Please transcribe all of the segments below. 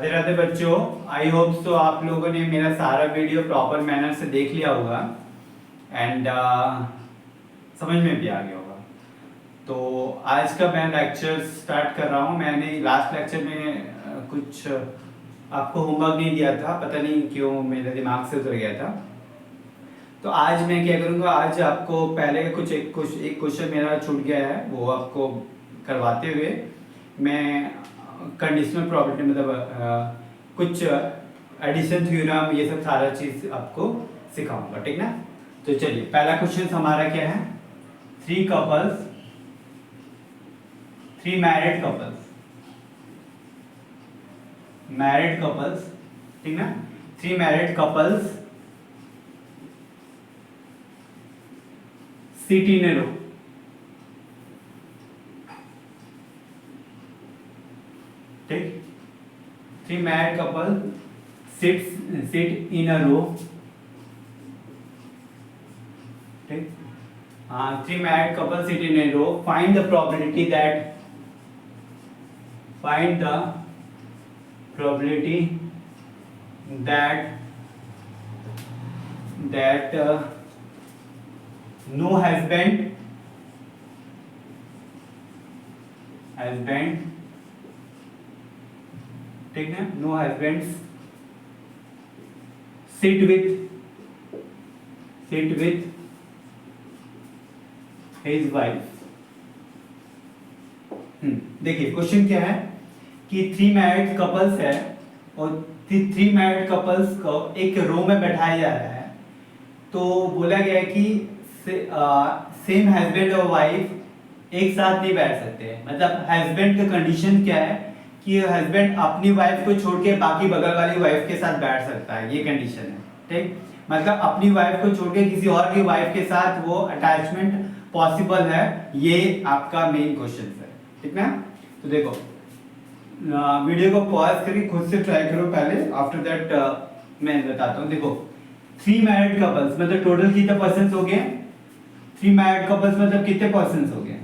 राधे राधे बच्चों, I hope तो आप लोगों ने मेरा सारा वीडियो प्रॉपर मैनर से देख लिया होगा एंड समझ में भी आ गया होगा। तो आज का मैं लेक्चर स्टार्ट कर रहा हूँ। मैंने लास्ट लेक्चर में कुछ आपको होमवर्क नहीं दिया था, पता नहीं क्यों मेरे दिमाग से उतर गया था। तो आज मैं क्या करूँगा, आज आपको पहले का एक क्वेश्चन मेरा छूट गया है, वो आपको करवाते हुए मैं कंडीशनल प्रॉपर्टी मतलब कुछ एडिशन थ्योरम ये सब सारा चीज आपको सिखाऊंगा, ठीक ना। तो चलिए, पहला क्वेश्चन हमारा क्या है, थ्री मैरिड कपल्स, ठीक ना। Three married couples sit in a row, ठीक। Three married couple sit in a row, ठीक। Three married couple sit in a row, find the probability that no husband ठीक है, no husbands sit with his wife. देखिए question क्या है कि three married couples है और थ्री मैरिड कपल्स को एक रो में बैठाया जा रहा है। तो बोला गया है कि सेम हस्बैंड और वाइफ एक साथ नहीं बैठ सकते। मतलब हस्बैंड का कंडीशन क्या है कि हस्बैंड अपनी वाइफ को छोड़ के बाकी बगल वाली वाइफ के साथ बैठ सकता है, ये कंडीशन है, ठीक। मतलब अपनी वाइफ को छोड़ के किसी और की वाइफ के साथ वो अटैचमेंट पॉसिबल है, ये आपका मेन क्वेश्चन है, ठीक ना। तो देखो, वीडियो को पॉज करके खुद से ट्राई करो पहले, आफ्टर दैट मैं बताता हूँ। देखो, थ्री मैरिड कपल्स मतलब टोटल कितने पर्सन्स हो गए, थ्री मैरिड कपल्स मतलब कितने पर्सन्स हो गए।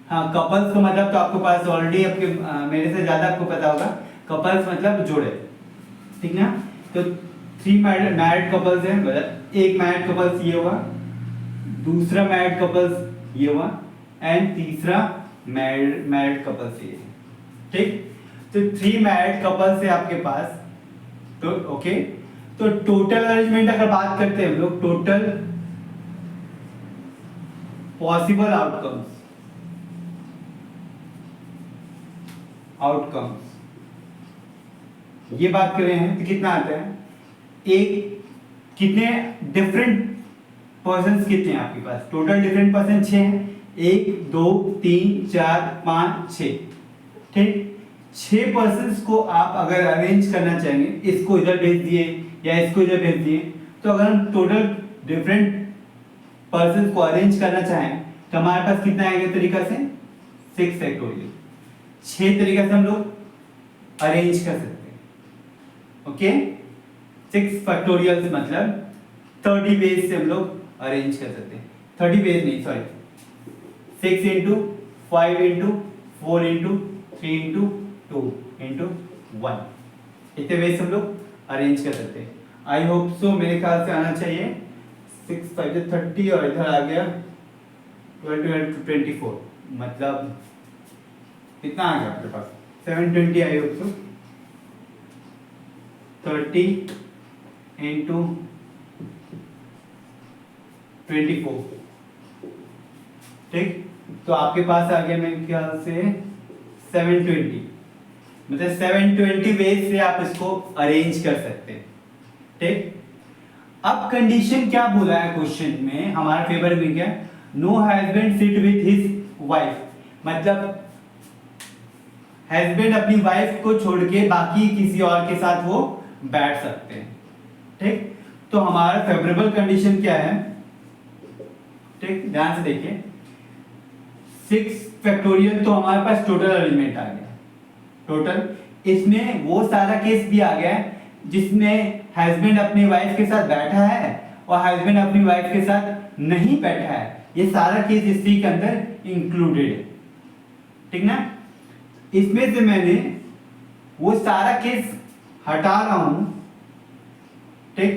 हाँ, कपल्स का मतलब तो आपको पास ऑलरेडी आपके मेरे से ज्यादा आपको पता होगा। कपल्स मतलब जोड़े, ठीक ना। तो थ्री मैरिड कपल्स है, मतलब एक मैरिड कपल्स ये हुआ, दूसरा मैरिड कपल्स ये हुआ एंड तीसरा मैरिड कपल्स ये, ठीक। तो थ्री मैरिड कपल्स है आपके पास, तो ओके। तो टोटल अरेंजमेंट अगर बात करते हैं हम लोग, टोटल पॉसिबल आउटकम्स ये बात कर रहे हैं तो कितना आता है, एक कितने डिफरेंट पर्सन्स कितने हैं आपके पास, टोटल डिफरेंट पर्सन 6 हैं, 1 2 3 4 5 6, ठीक। 6 पर्सन्स को आप अगर अरेंज करना चाहेंगे, इसको इधर भेज दिए या इसको इधर भेज दिए, तो अगर हम टोटल डिफरेंट पर्सन्स को अरेंज करना चाहें तो हमारे पास कितना आएगा तरीका से, 6 फैक्टोरियल। 6 तरीके से हम लोग अरेंज कर सकते हैं, ओके। 6 फैक्टोरियल मतलब 30 वेज से हम लोग अरेंज कर सकते हैं। 30 वेज नहीं, sorry, 6 into 5 into 4 into 3 into 2 into 1, इतने वेज हम लोग अरेंज कर सकते हैं। आई होप सो, मेरे ख्याल से आना चाहिए 6 5 30 और इधर आ गया 24, मतलब कितना आ गया आपके पास, 720 आई होप सो। 30 इंटू 24, ठीक। तो आपके पास आ गया मेरे ख्याल से 720, मतलब 720 वेज से आप इसको अरेंज कर सकते हैं, ठीक। अब कंडीशन क्या बोला है क्वेश्चन में, हमारा फेवर में क्या, no husband sit with his wife, मतलब हस्बैंड अपनी वाइफ को छोड़ के बाकी किसी और के साथ वो बैठ सकते हैं, ठीक। तो हमारा फेवरेबल कंडीशन क्या है, ठीक, ध्यान से देखिए। 6 फैक्टोरियल तो हमारे पास टोटल अरेंजमेंट आ गया, टोटल इसमें वो सारा केस भी आ गया जिसमें हस्बैंड अपनी वाइफ के साथ बैठा है और हस्बैंड अपनी वाइफ के साथ नहीं बैठा है, ये सारा केस इसी के अंदर इंक्लूडेड है, ठीक ना। इसमें से मैंने वो सारा केस हटा रहा हूं, ठीक।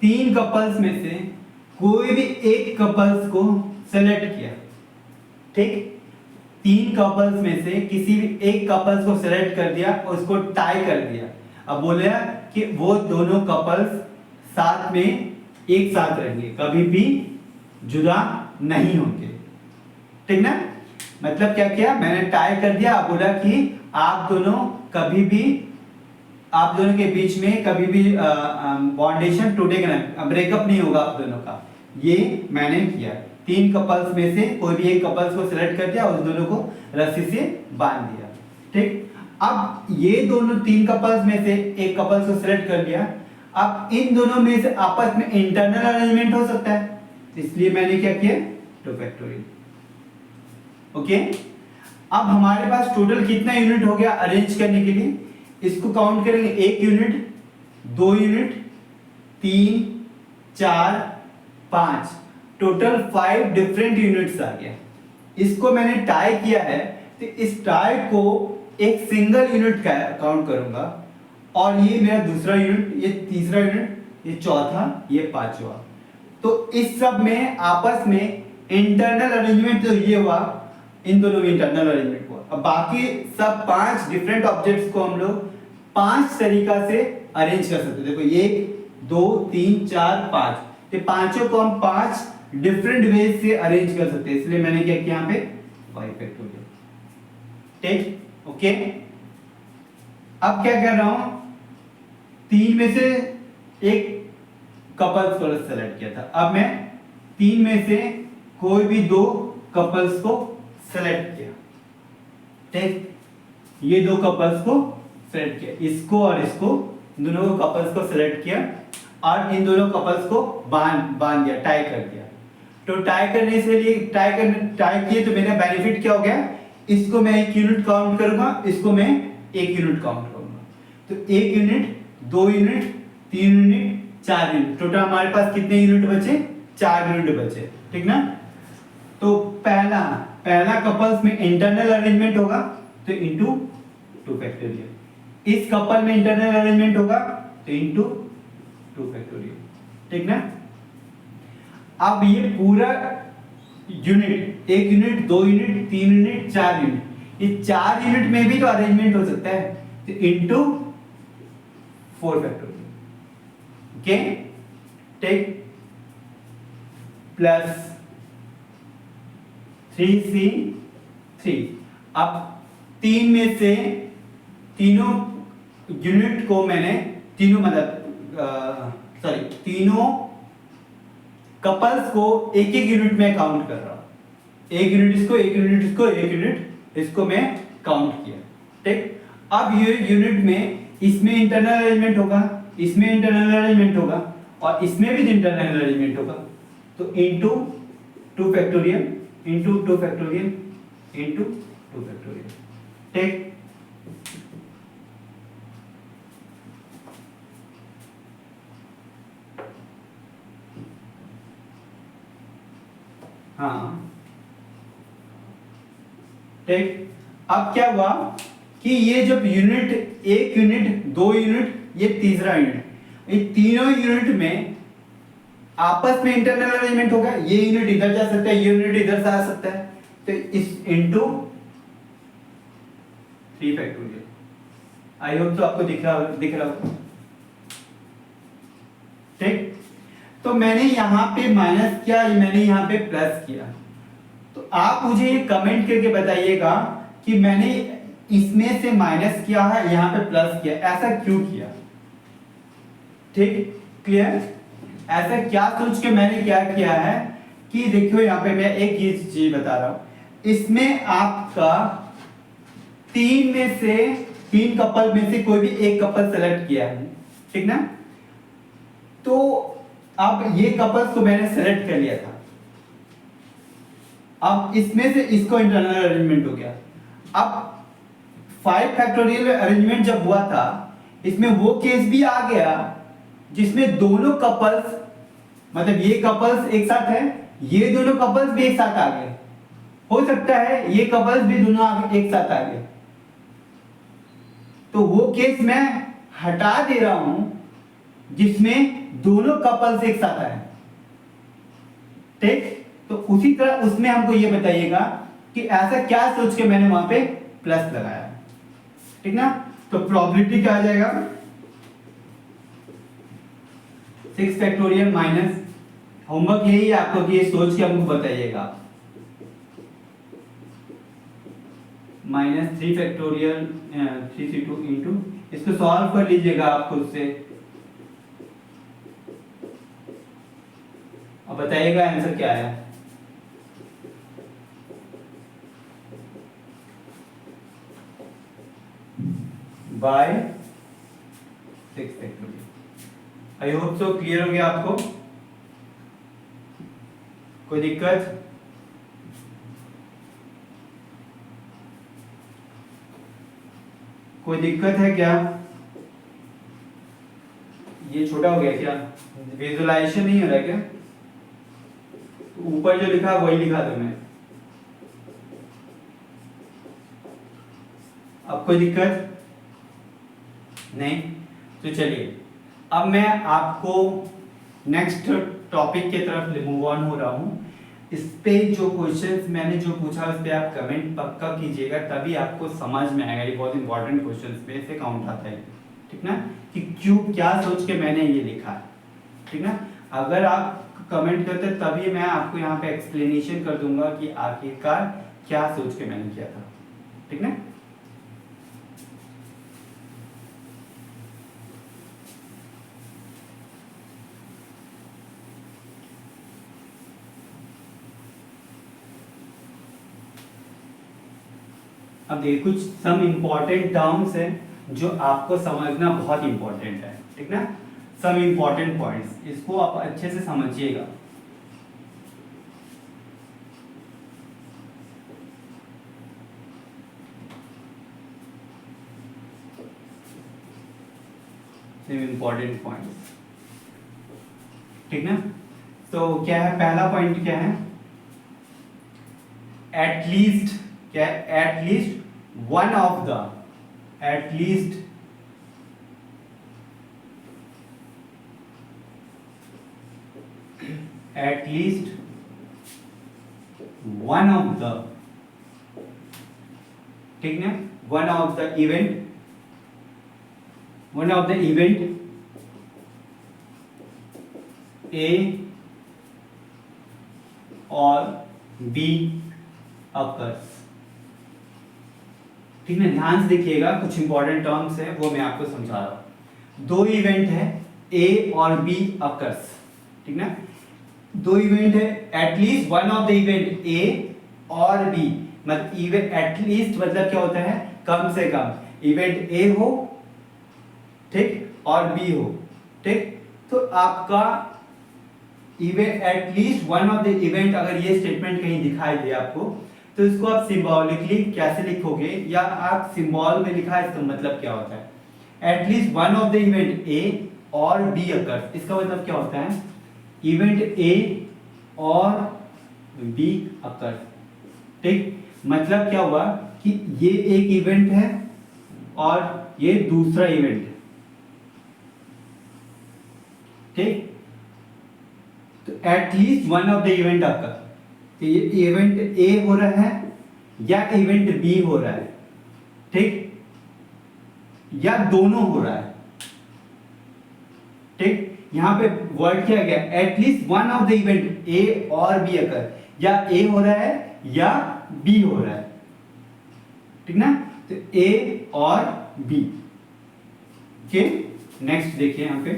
3 कपल्स में से कोई भी एक कपल्स को सेलेक्ट किया, ठीक। 3 कपल्स में से किसी भी एक कपल्स को सेलेक्ट कर दिया और उसको टाई कर दिया। अब बोले कि वो दोनों कपल्स साथ में एक साथ रहेंगे, कभी भी जुदा नहीं होंगे, ठीक ना। मतलब क्या किया मैंने, टाई कर दिया। बोला कि आप दोनों कभी भी, आप दोनों के बीच में कभी भी बॉन्डेशन टूटेगा नहीं, ब्रेकअप नहीं होगा आप दोनों का। ये मैंने किया। 3 कपल्स में से कोई भी एक कपल्स को सिलेक्ट कर दिया और उस दोनों को रस्सी से बांध दिया, ठीक। अब ये दोनों 3 कपल्स में से एक कपल्स को सिलेक्ट कर लिया। अब इन दोनों में से आपस में इंटरनल अरेंजमेंट हो सकता है, इसलिए मैंने क्या किया, 2 फैक्टोरियल। ओके, अब हमारे पास टोटल कितना यूनिट हो गया अरेंज करने के लिए, इसको काउंट करेंगे। 1 unit, 2 unit, 3, 4, 5, total 5 different units आ गया। इसको मैंने टाई किया है, तो इस टाई को एक सिंगल यूनिट का काउंट करूंगा, और ये मेरा दूसरा यूनिट, ये तीसरा यूनिट, ये चौथा, ये पांचवा। तो इस सब में आपस में इंटरनल अरेंजमेंट तो ये हुआ, इन दोनों में इंटरनल अरेंजमेंट हुआ। अब बाकी सब 5 डिफरेंट ऑब्जेक्ट्स को हम लोग 5 तरीका से अरेंज कर सकते हैं। देखो 1, 2, 3, 4, 5, तो पांचों को हम 5 डिफरेंट वेज से अरेंज कर सकते हैं, इसलिए मैंने क्या किया यहाँ पे 5 फैक्टोरियल, ठीक। ओके, अब क्या कर रहा हूं, 3 में से एक कपल्स को सेलेक्ट किया था। अब मैं 3 में से कोई भी 2 कपल्स को सेलेक्ट किया, ठीक। ये 2 कपल्स को सेलेक्ट किया, इसको और इसको, दोनों को कपल्स को सेलेक्ट किया और इन दोनों कपल्स को बांध दिया, टाई कर दिया। तो टाई करने से लिए टाई किए तो मेरा बेनिफिट क्या हो गया, इसको मैं 1 यूनिट काउंट करूंगा, इसको मैं 1 यूनिट काउंट करूंगा। तो 1 unit, 2 unit, 3 unit, 4 unit, total हमारे पास कितने यूनिट बचे, 4 यूनिट बचे, ठीक ना। तो पहला कपल्स में इंटरनल अरेंजमेंट होगा, तो इनटू 2 फैक्टोरियल। इस कपल में इंटरनल अरेंजमेंट होगा, तो इनटू 2 फैक्टोरियल, ठीक ना। अब ये पूरा unit, 1 unit, 2 unit, 3 unit, 4 unit, ये 4 यूनिट में भी तो अरेंजमेंट हो सकता है, तो इनटू 4 फैक्टोरियल, ओके, ठीक। Plus 3C3। अब 3 में से तीनों यूनिट को मैंने, तीनों कपल्स को एक यूनिट में काउंट कर रहा हूं। 1 यूनिट इसको, 1 यूनिट इसको, 1 यूनिट इसको मैं काउंट किया, ठीक। अब ये यूनिट में इसमें इंटरनल अरेंजमेंट होगा, इसमें इंटरनल अरेंजमेंट होगा और इसमें भी इंटरनल अरेंजमेंट होगा, तो into 2 factorial, into 2 factorial, into 2 factorial, ठीक। हाँ, ठीक। अब क्या हुआ कि ये जब यूनिट, 1 यूनिट, 2 यूनिट, ये तीसरा यूनिट, ये तीनों यूनिट में आपस में इंटरनल अरेंजमेंट होगा। ये यूनिट इधर जा सकता है, ये यूनिट इधर से आ सकता है, तो इस इनटू 3 फैक्टोरियल। आई होप तो आपको दिख रहा होगा, ठीक। तो मैंने यहां पे माइनस किया, मैंने यहां पे प्लस किया। तो आप मुझे ये कमेंट करके बताइएगा कि मैंने इसमें से माइनस किया है, यहां पे प्लस किया, ऐसा क्यों किया, ठीक। क्लियर, ऐसा क्या सोच के मैंने क्या किया है कि देखियो यहां पे मैं एक चीज बता रहा हूं, इसमें आपका 3 कपल में से कोई भी एक कपल सेलेक्ट किया है, ठीक ना। तो अब ये कपल्स को मैंने सेलेक्ट कर लिया था, अब इसमें से इसको इंटरनल अरेंजमेंट हो गया। अब 5 फैक्टोरियल अरेंजमेंट जब हुआ था, इसमें वो केस भी आ गया जिसमें दोनों कपल्स, मतलब ये कपल्स एक साथ है, ये दोनों कपल्स भी एक साथ आ गए, हो सकता है ये कपल्स भी दोनों एक साथ आ गए, तो वो केस मैं हटा दे रहा हूं जिसमें दोनों कपल्स एक साथ आए। ठीक, तो उसी तरह उसमें हमको ये बताइएगा कि ऐसा क्या सोच के मैंने वहां पे प्लस लगाया। ठीक ना, तो प्रोबेबिलिटी क्या आ जाएगा 6 फैक्टोरियल माइनस, होमवर्क यही है आपको कि ये सोच के हमको बताइएगा, माइनस 3 फैक्टोरियल 3c2 इंटू, इसको सॉल्व कर लीजिएगा आप खुद से, अब बताइएगा आंसर क्या है। By 6 factorial. I hope so clear हो गया आपको, कोई दिक्कत? कोई दिक्कत है क्या? ये छोटा हो गया क्या? विजुअलाइजेशन नहीं हो रहा क्या? तो ऊपर जो लिखा वही लिखा था मैं। अब कोई दिक्कत नहीं? तो चलिए अब मैं आपको नेक्स्ट टॉपिक की तरफ मूव ऑन हो रहा हूं। इस पे जो क्वेश्चंस मैंने जो पूछा उस पे आप कमेंट पक्का कीजिएगा, तभी आपको समझ में आएगा। ये बहुत इंपॉर्टेंट क्वेश्चंस पे से काउंट आता है, ठीक ना, कि क्यों क्या सोच के मैंने ये लिखा है। ठीक ना, अगर आप कमेंट करते तभी मैं आपको यहाँ पे एक्सप्लेनेशन कर दूंगा कि आखिरकार क्या सोच के मैंने किया था। ठीक ना, अब देखिए कुछ सम इंपॉर्टेंट टर्म्स हैं जो आपको समझना बहुत इंपॉर्टेंट है। ठीक ना, सम इंपॉर्टेंट पॉइंट्स, इसको आप अच्छे से समझिएगा। सम इंपॉर्टेंट पॉइंट्स, ठीक ना। तो क्या है पहला पॉइंट, क्या है एटलीस्ट, क्या है at least one of the, at least one of the, ठीक ना, one of the event, one of the event A और बी अकर्स। ठीक है, ध्यान से देखिएगा, कुछ इंपॉर्टेंट टर्म्स है वो मैं आपको समझा रहा हूं। दो इवेंट है ए और बी अकर्स, ठीक ना, दो इवेंट है, at least one of the event A और बी, मतलब इवेंट एटलीस्ट मतलब क्या होता है कम से कम इवेंट ए हो, ठीक, और बी हो, ठीक। तो आपका event at least one of the event, अगर ये स्टेटमेंट कहीं दिखाई दे आपको, तो इसको आप सिंबॉलिकली कैसे लिखोगे, या आप सिंबल में लिखा है, इसका मतलब क्या होता है at least one of the event A और बी अकर्स। इसका मतलब क्या होता है इवेंट ए और बी अकर्स, ठीक। मतलब क्या हुआ कि ये एक इवेंट है और ये दूसरा इवेंट है, ठीक। तो at least one of the event occur, ये इवेंट ए हो रहा है या इवेंट बी हो रहा है, ठीक, या दोनों हो रहा है, ठीक। यहां पे वर्ड क्या गया at least one of the event A और बी अकर, या ए हो रहा है या बी हो रहा है, ठीक ना, तो ए और बी के। नेक्स्ट देखिए यहां पे,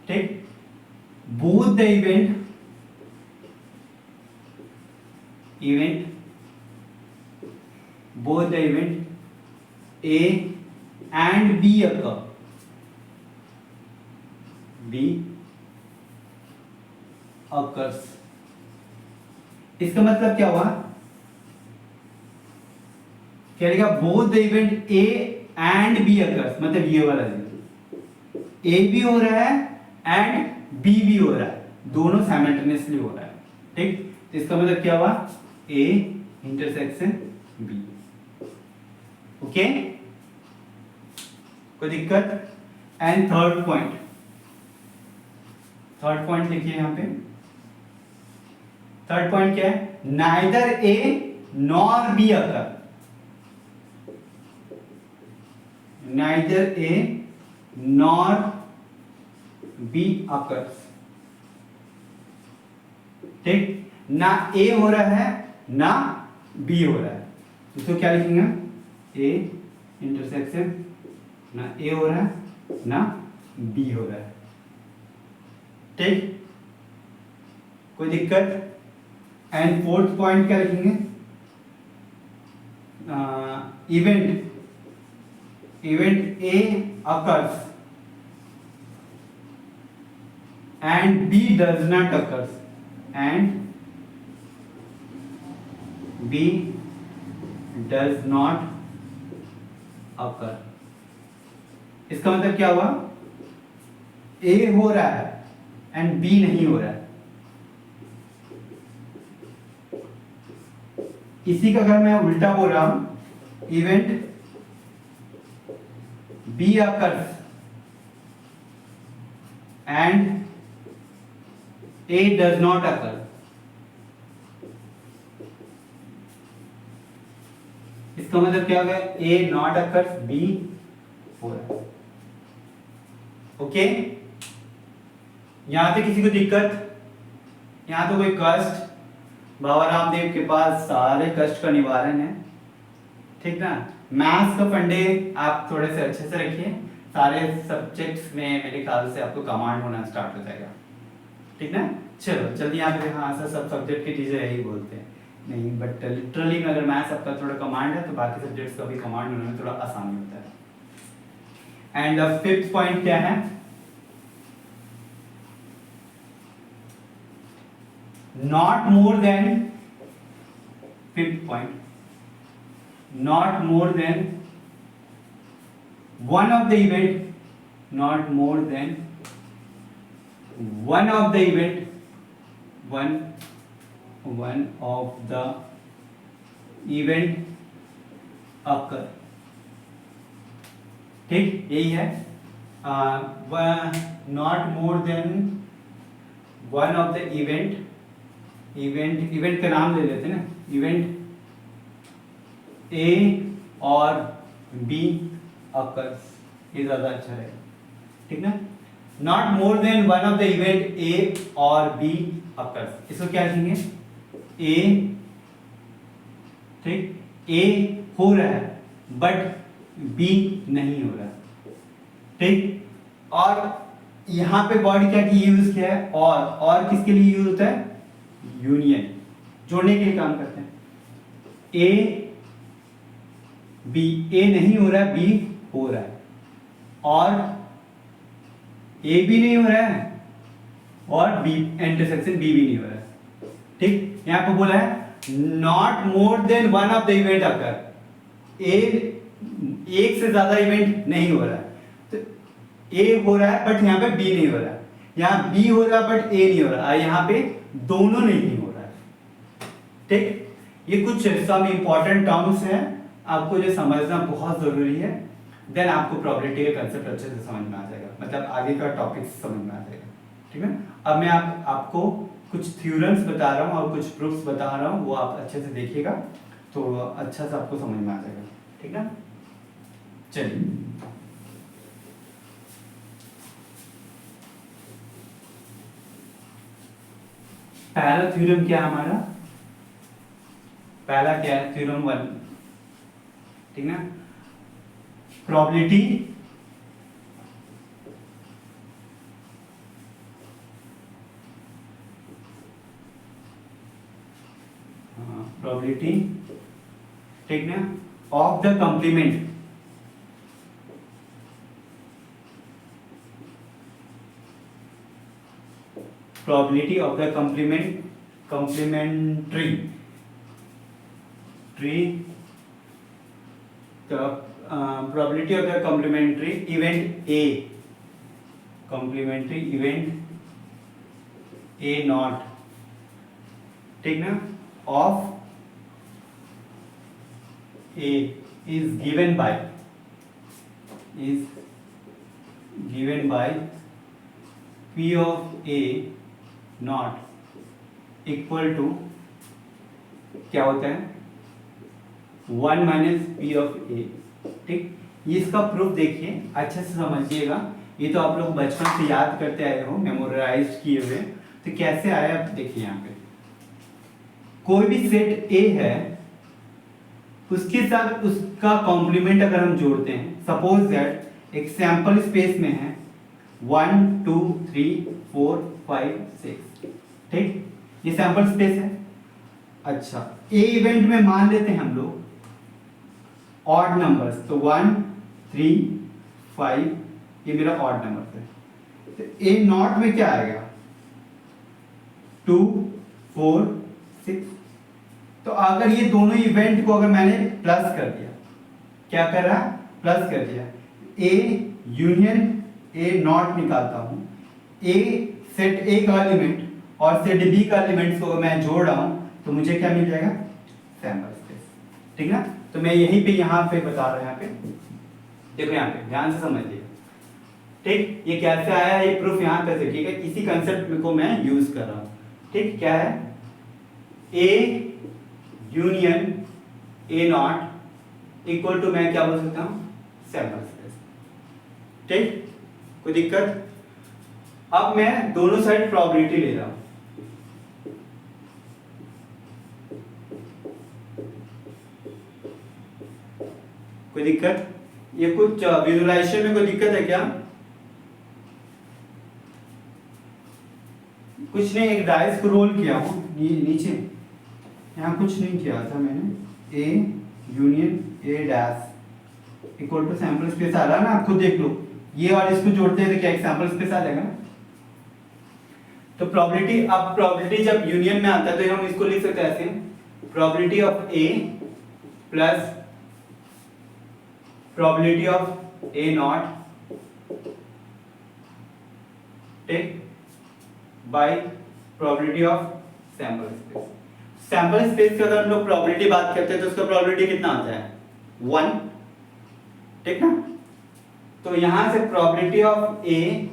ठीक, both the both the event A and B occur, B occurs। इसका मतलब क्या हुआ, क्या लिखा both the event A and B occurs, मतलब ये वाला A भी हो रहा है एंड बी भी हो रहा है, दोनों साइमल्टेनियसली हो रहा है, ठीक। तो इसका मतलब क्या हुआ ए इंटरसेक्शन बी। ओके, कोई दिक्कत? एंड थर्ड पॉइंट लिखिए यहां पे। थर्ड पॉइंट क्या है? Neither A nor be occur, neither A nor be occurs. ठीक, ना ए हो रहा है ना बी हो रहा है, इसको क्या लिखेंगे? ए इंटरसेक्शन, ना ए हो रहा है ना बी हो रहा है। ठीक, कोई दिक्कत? एंड फोर्थ पॉइंट क्या लिखेंगे? Event A occurs and B does not occurs, and B does not occur। इसका मतलब क्या हुआ? A हो रहा है एंड B नहीं हो रहा है। इसी का अगर मैं उल्टा बोल रहा हूं, event B occurs and A does not occur, इसका मतलब क्या होगा? A not occurs, B हो रहा है। ओके, यहां पे किसी को दिक्कत? यहां तो कोई कष्ट? बाबा रामदेव के पास सारे कष्ट का निवारण है। ठीक ना? मैथ्स का फंडे आप थोड़े से अच्छे से रखिए, सारे सब्जेक्ट्स में मेरे ख्याल से आपको कमांड होना स्टार्ट हो जाएगा। ठीक ना? चलो जल्दी यहाँ पे, हाँ सर सब सब्जेक्ट के टीचर यही बोलते हैं, नहीं बट लिटरली में अगर मैथ्स आपका थोड़ा कमांड है तो बाकी सब्जेक्ट्स का भी कमांड होने में थोड़ा आसानी होता है। एंड फिफ्थ पॉइंट क्या है? Not more than, fifth point, not more than one of the event, not more than one of the event, one of the event occur। ठीक, यही है। Not more than one of the event का नाम ले लेते हैं ना, event A और बी अकर्स, ये ज्यादा अच्छा रहेगा। ठीक ना? Not more than one of the event A और बी अकर्स, इसको क्या लिखेंगे? ए, ठीक, ए हो रहा है बट बी नहीं हो रहा है। ठीक, और यहां पे वर्ड क्या की यूज किया है? और किसके लिए यूज होता है? यूनियन, जोड़ने के लिए काम करते हैं। ए बी, ए नहीं हो रहा है, बी हो रहा है, और ए भी नहीं हो रहा है और बी इंटरसेक्शन बी भी नहीं हो रहा है। ठीक, यहां पे बोला है not more than one of the event occur, एक से ज्यादा इवेंट नहीं हो रहा है। तो ए हो रहा है बट यहाँ पे बी नहीं हो रहा है, यहाँ बी हो रहा है बट ए नहीं हो रहा है, यहाँ पे दोनों नहीं हो रहा है। ठीक, ये कुछ सम इंपॉर्टेंट टर्म्स हैं, आपको जो समझना बहुत जरूरी है, देन आपको प्रोबेबिलिटी का कंसेप्ट अच्छे से समझ में आ जाएगा, मतलब आगे का टॉपिक समझ में आ जाएगा। ठीक है? अब मैं आपको कुछ थ्योरम्स बता रहा हूँ और कुछ प्रूफ्स बता रहा हूँ, वो आप अच्छे से देखिएगा तो अच्छा से आपको समझ में आ जाएगा। ठीक है? चलिए, पहला थ्योरम क्या है हमारा? पहला क्या है? थ्योरम 1। ठीक ना? प्रोबेबिलिटी ठीक ना, of the complement, probability of the complementary probability of the complementary event A, complementary event A naught, ठीक ना, of A is given by P of A not equal to क्या होता है 1 माइनस पी ऑफ ए। ठीक, ये इसका proof देखिए, अच्छे से समझिएगा। ये तो आप लोग बचपन से याद करते आए हो, मेमोराइज किए हुए। तो कैसे आया आप देखिए, यहाँ पे कोई भी सेट ए है, उसके साथ उसका कॉम्प्लीमेंट अगर हम जोड़ते हैं, सपोज दैट एक सैंपल स्पेस में है 1 2 3 4 5 6। ठीक, ये सैंपल स्पेस है। अच्छा, ए इवेंट में मान लेते हैं हम लोग ऑड नंबर्स, तो 1 3 5 ये मेरा ऑड नंबर है। तो ए नॉट में क्या आएगा 2 4 6। तो अगर ये दोनों इवेंट को अगर मैंने प्लस कर दिया, क्या कर रहा है, प्लस कर दिया, ए यूनियन ए नॉट निकालता हूं, ए सेट ए का एलिमेंट और सेट बी का एलिमेंट्स को मैं जोड़ रहा हूं, तो मुझे क्या मिल जाएगा, सैंपल स्पेस। ठीक ना, तो मैं यहीं पे यहाँ पे बता रहा हूं, यहाँ पे देखो, यहाँ पे ध्यान से समझिए। ठीक, ये कैसे आया, ये प्रूफ यहाँ पे से, ठीक है, इसी कंसेप्ट को मैं यूज कर रहा हूं। ठीक, क्या है, A union A not equal to मैं क्या बोल सकता हूं, सैंपल स्पेस। ठीक, कोई दिक्कत। अब मैं दोनों साइड प्रोबेबिलिटी ले रहा हूं। कोई दिक्कत, ये कुछ विजुअलाइजेशन में कोई दिक्कत है क्या? कुछ नहीं, एक डाइस को रोल किया हूं नीचे, यहाँ कुछ नहीं किया था मैंने। A union A dash equal to sample space आ रहा है ना, आप खुद देख लो। ये और इसको जोड़ते हैं तो क्या एक सैंपल स्पेस आ जाएगा। तो प्रोबेबिलिटी, अब प्रोबेबिलिटी जब यूनियन में आता है तो हम इसको लिख सकते हैं ऐसे, probability of A plus probability of A not, ठीक, by probability of sample space. Sample space की अगर हम लोग प्रोबेबिलिटी बात करते हैं तो उसका प्रोबेबिलिटी कितना आता है, 1। ठीक ना, तो यहां से probability of A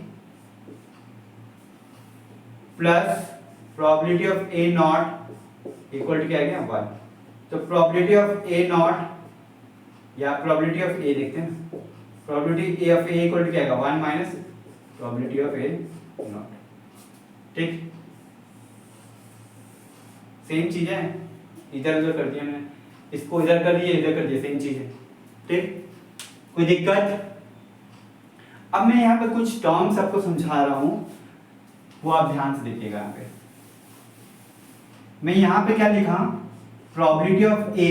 plus probability of A not equal to क्या आ गया, 1। तो प्रोबेबिलिटी ऑफ ए नॉट या प्रोबेबिलिटी ऑफ ए देखते हैं, probability A of A equal to क्या आएगा, 1 minus probability of A not. ठीक, सेम चीज है, इधर उधर कर दिया मैंने, इसको इधर कर दिया, इधर कर दिया, सेम चीज है। ठीक, कोई दिक्कत। अब मैं यहाँ पे कुछ टर्म्स आपको समझा रहा हूं, वो आप ध्यान से देखिएगा। यहाँ पे मैं यहाँ पे क्या लिखा, probability of A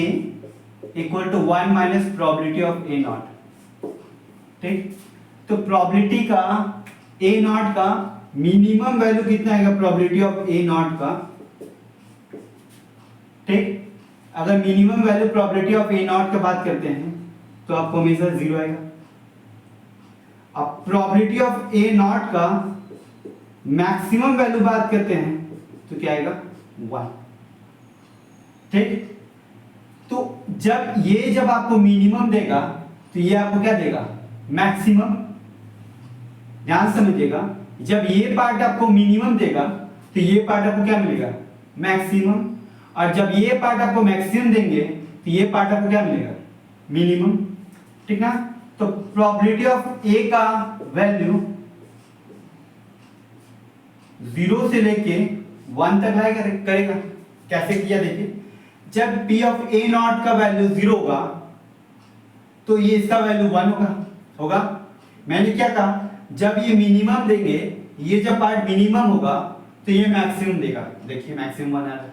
equal to 1 minus probability of A not. ठीक, तो प्रोबेबिलिटी का ए नॉट का मिनिमम वैल्यू कितना आएगा, प्रोबेबिलिटी ऑफ ए नॉट का। ठीक, अगर minimum value probability of A not का बात करते हैं तो आपको हमेशा 0 आएगा। अब प्रोबेबिलिटी ऑफ ए नॉट का मैक्सिमम वैल्यू बात करते हैं तो क्या आएगा, 1। ठीक, तो जब आपको मिनिमम देगा तो ये आपको क्या देगा, मैक्सिमम। ध्यान समझिएगा, जब ये पार्ट आपको मिनिमम देगा तो ये पार्ट आपको क्या मिलेगा, मैक्सिमम। और जब ये पार्ट आपको मैक्सिमम देंगे तो ये पार्ट आपको क्या मिलेगा, मिनिमम। ठीक ना, तो प्रोबेबिलिटी ऑफ ए का वैल्यू 0 से लेके 1 तक लाएगा, करेगा। कैसे किया देखिए, जब P ऑफ ए नॉट का वैल्यू 0 होगा तो ये इसका वैल्यू 1 होगा। मैंने क्या कहा, जब ये मिनिमम देंगे, ये जब पार्ट मिनिमम होगा तो ये मैक्सिमम देगा। देखिए मैक्सिमम बना रहा है।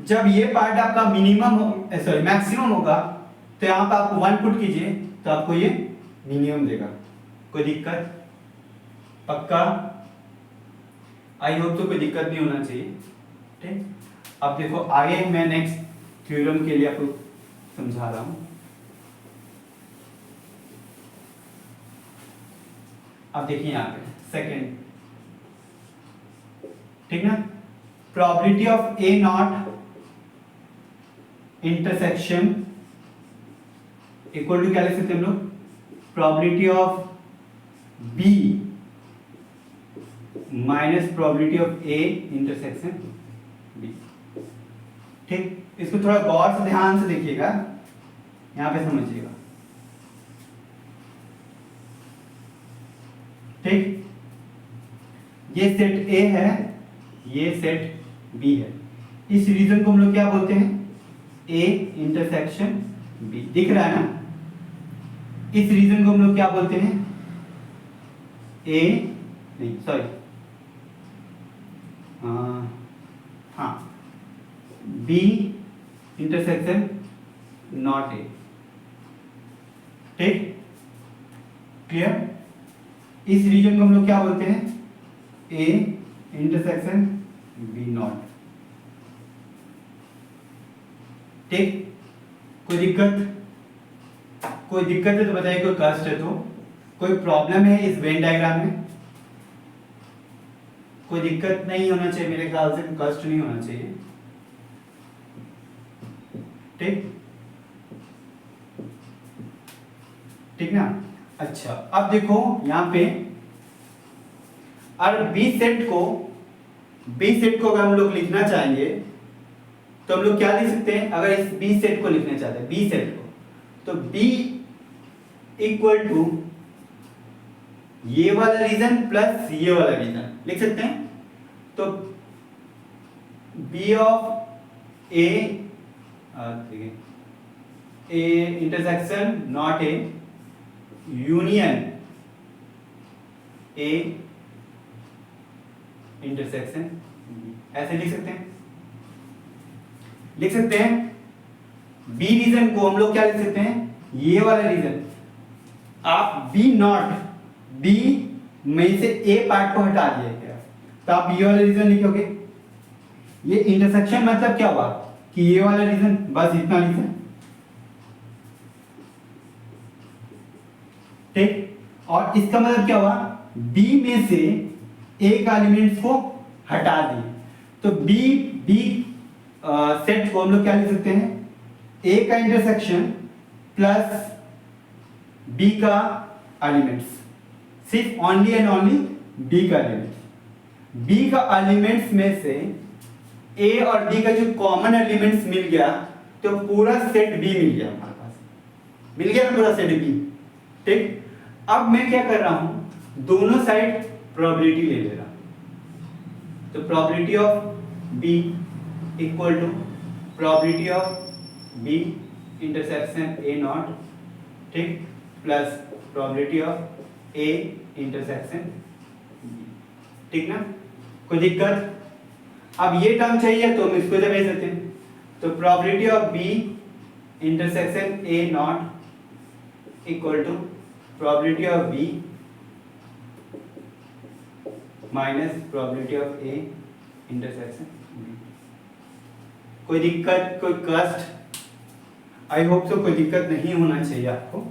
जब ये पार्ट आपका मिनिमम सॉरी मैक्सिमम होगा तो यहाँ पे आप 1 पुट कीजिए तो आपको ये मिनिमम देगा। कोई दिक्कत, पक्का? आई होप तो कोई दिक्कत नहीं होना चाहिए। ठीक, अब देखो आगे मैं नेक्स्ट थ्योरम के लिए आपको समझा रहा हूं। अब देखिए यहाँ पे सेकंड, ठीक ना, probability of A not intersection equal to क्या लिख सकते हैं हम लोग, probability of B minus probability of A intersection B. ठीक, इसको थोड़ा गौर से ध्यान से देखिएगा, यहां पे समझिएगा। ठीक, ये सेट ए है, ये सेट बी है। इस रीजन को हम लोग क्या बोलते हैं, ए इंटरसेक्शन बी। दिख रहा है ना, इस रीजन को हम लोग क्या बोलते हैं, ए नहीं सॉरी हाँ बी इंटरसेक्शन नॉट ए। ठीक, क्लियर। इस रीजन को हम लोग क्या बोलते हैं, ए इंटरसेक्शन बी नॉट। ठीक, कोई दिक्कत, कोई दिक्कत है तो बताइए, कोई कष्ट है तो, कोई प्रॉब्लम है इस वेन डायग्राम में, कोई दिक्कत नहीं होना चाहिए, मेरे ख्याल से कष्ट नहीं होना चाहिए। ठीक, ठीक ना। अच्छा, अब देखो यहां पे, और बी सेट को अगर हम लोग लिखना चाहेंगे तो हम लोग क्या लिख सकते हैं, अगर इस बी सेट को लिखना चाहते हैं, बी सेट को, तो बी इक्वल टू ये वाला रीजन प्लस ये वाला रीजन लिख सकते हैं। तो B of A intersection not A union A intersection, ऐसे लिख सकते हैं, लिख सकते हैं। बी रीजन को हम लोग क्या लिख सकते हैं, ये वाला रीजन, आप बी नॉट, बी में से ए पार्ट को हटा दिए तो आप ये वाला रीजन लिखोगे। ये इंटरसेक्शन मतलब क्या हुआ कि ये वाला रीजन, बस इतना रीजन। ठीक, और इसका मतलब क्या हुआ, बी में से ए का एलिमेंट्स को हटा दिए, तो बी सेट को हम लोग क्या लिख सकते हैं, ए का इंटरसेक्शन प्लस बी का एलिमेंट्स, सिर्फ ओनली एंड ओनली बी का एलिमेंट्स। बी का एलिमेंट्स में से ए और बी का जो कॉमन एलिमेंट्स मिल गया तो पूरा सेट बी मिल गया, हमारे पास मिल गया ना पूरा सेट बी। ठीक, अब मैं क्या कर रहा हूं, दोनों साइड प्रोबेबिलिटी ले ले रहा हूं। तो probability of B equal to probability of B intersection A not, ठीक, plus probability of A intersection B. ठीक ना, कोई दिक्कत। अब ये टर्म चाहिए तो हम इसको इधर भेज सकते हैं, तो probability of B intersection A not equal to probability of B minus probability of A intersection B. कोई दिक्कत, कोई कष्ट, आई होप सो कोई दिक्कत नहीं होना चाहिए आपको।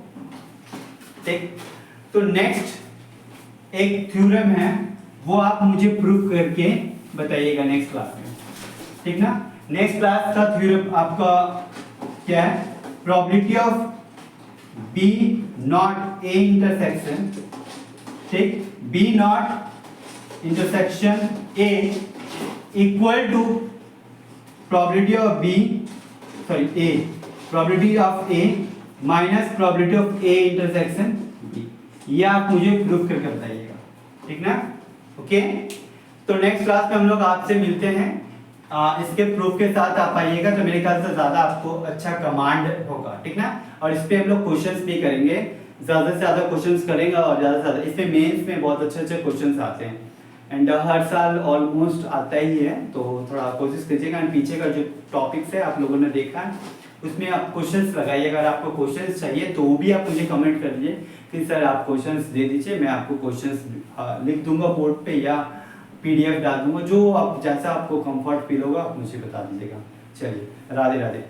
ठीक, तो नेक्स्ट एक थ्योरम है, वो आप मुझे प्रूव करके बताइएगा नेक्स्ट क्लास में। ठीक ना, नेक्स्ट क्लास का थ्योरम आपका क्या है, probability of B not A intersection, ठीक, B not intersection A equal to probability of B, sorry A, probability of A minus probability of A intersection B. ये आप मुझे प्रूफ करके बताइएगा। ठीक ना, ओके। तो नेक्स्ट क्लास में हम लोग आपसे मिलते हैं, इसके प्रूफ के साथ आप आइएगा तो मेरे ख्याल से ज्यादा आपको अच्छा कमांड होगा। ठीक ना, और इस पे हम लोग क्वेश्चंस भी करेंगे, ज्यादा से ज्यादा क्वेश्चंस करेंगे और ज्यादा से ज्यादा इसमें मेंस में बहुत अच्छे अच्छे क्वेश्चंस आते हैं एंड हर साल ऑलमोस्ट आता ही है, तो थोड़ा कोशिश कीजिएगा। एंड पीछे का जो टॉपिक्स है आप लोगों ने देखा है उसमें आप क्वेश्चंस लगाइएगा। अगर आपको क्वेश्चंस चाहिए तो वो भी आप मुझे कमेंट कर दीजिए कि सर आप क्वेश्चंस दे दीजिए, मैं आपको क्वेश्चंस लिख दूंगा बोर्ड पे या पीडीएफ डाल दूंगा, जो आप जैसा आपको कंफर्ट फील होगा आप मुझे बता दीजिएगा। चलिए, राधे राधे।